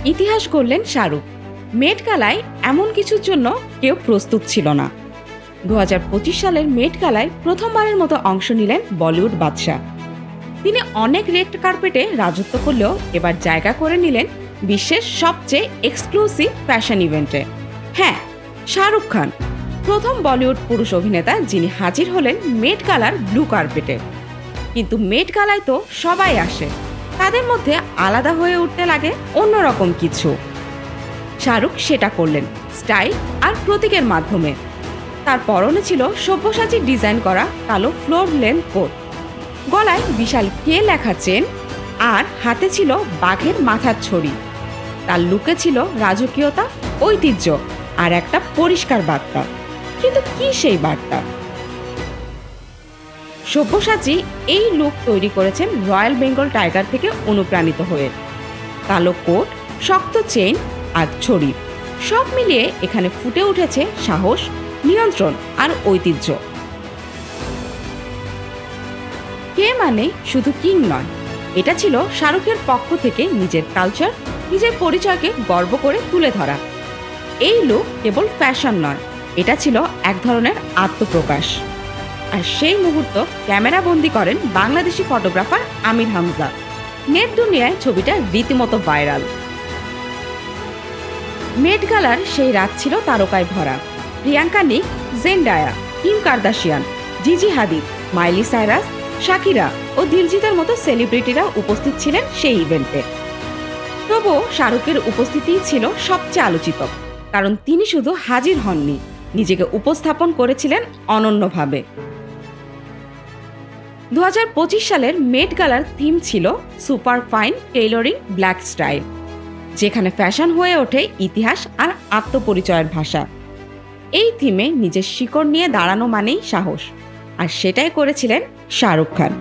ইতিহাস গড়লেন শাহরুখ। মেট গালায় এমন কিছুর জন্য কেউ প্রস্তুত ছিল না। 2025 সালের মেট গালায় প্রথমবারের মতো অংশ নিলেন বলিউড বাদশাহ। তিনি অনেক রেড কার্পেটে রাজত্ব করলেও এবার জায়গা করে নিলেন বিশ্বের সবচেয়ে এক্সক্লুসিভ ফ্যাশন ইভেন্টে। হ্যাঁ, শাহরুখ খান প্রথম বলিউড পুরুষ অভিনেতা যিনি হাজির হলেন মেট গালার ব্লু কার্পেটে। কিন্তু মেট গালায় তো সবাই আসে, তাদের মধ্যে আলাদা হয়ে উঠতে লাগে অন্যরকম কিছু। শাহরুখ সেটা করলেন স্টাইল আর প্রতীকের মাধ্যমে। তার পরনে ছিল সব্যসাচী ডিজাইন করা কালো ফ্লোর লেন্থ কোট, গলায় বিশাল কে লেখা চেন, আর হাতে ছিল বাঘের মাথার ছড়ি। তার লুকে ছিল রাজকীয়তা, ঐতিহ্য আর একটা পরিষ্কার বার্তা। কিন্তু কি সেই বার্তা? সব্যসাচী এই লুক তৈরি করেছেন রয়্যাল বেঙ্গল টাইগার থেকে অনুপ্রাণিত হয়ে। কালো কোট, শক্ত চেইন আর ছড়ি, সব মিলিয়ে এখানে ফুটে উঠেছে সাহস, নিয়ন্ত্রণ আর ঐতিহ্য। কে মানে শুধু কিং নয়, এটা ছিল শাহরুখের পক্ষ থেকে নিজের কালচার, নিজের পরিচয়কে গর্ব করে তুলে ধরা। এই লুক কেবল ফ্যাশন নয়, এটা ছিল এক ধরনের আত্মপ্রকাশ। আর সেই মুহূর্ত ক্যামেরা বন্দি করেন বাংলাদেশি ফটোগ্রাফার আমির হামজা। নেট দুনিয়ায় ছবিটা রীতিমতো ভাইরাল। মেট গালার সেই রাত ছিল তারকায় ভরা। প্রিয়াঙ্কা নিক, জেন্ডায়া, কিম কার্দাশিয়ান, জিজি হাদিদ, মাইলি সাইরাস, শাকিরা ও দিলজিতের মতো সেলিব্রিটিরা উপস্থিত ছিলেন সেই ইভেন্টে। তবুও শাহরুখের উপস্থিতিই ছিল সবচেয়ে আলোচিত, কারণ তিনি শুধু হাজির হননি, নিজেকে উপস্থাপন করেছিলেন অনন্যভাবে। 2025 সালের মেট গালার থিম ছিল super fine tailoring black style, যেখানে ফ্যাশন হয়ে ওঠে ইতিহাস আর আত্মপরিচয়ের ভাষা। এই থিমে নিজের শিকড় নিয়ে দাঁড়ানো মানেই সাহস, আর সেটাই করেছিলেন শাহরুখ খান।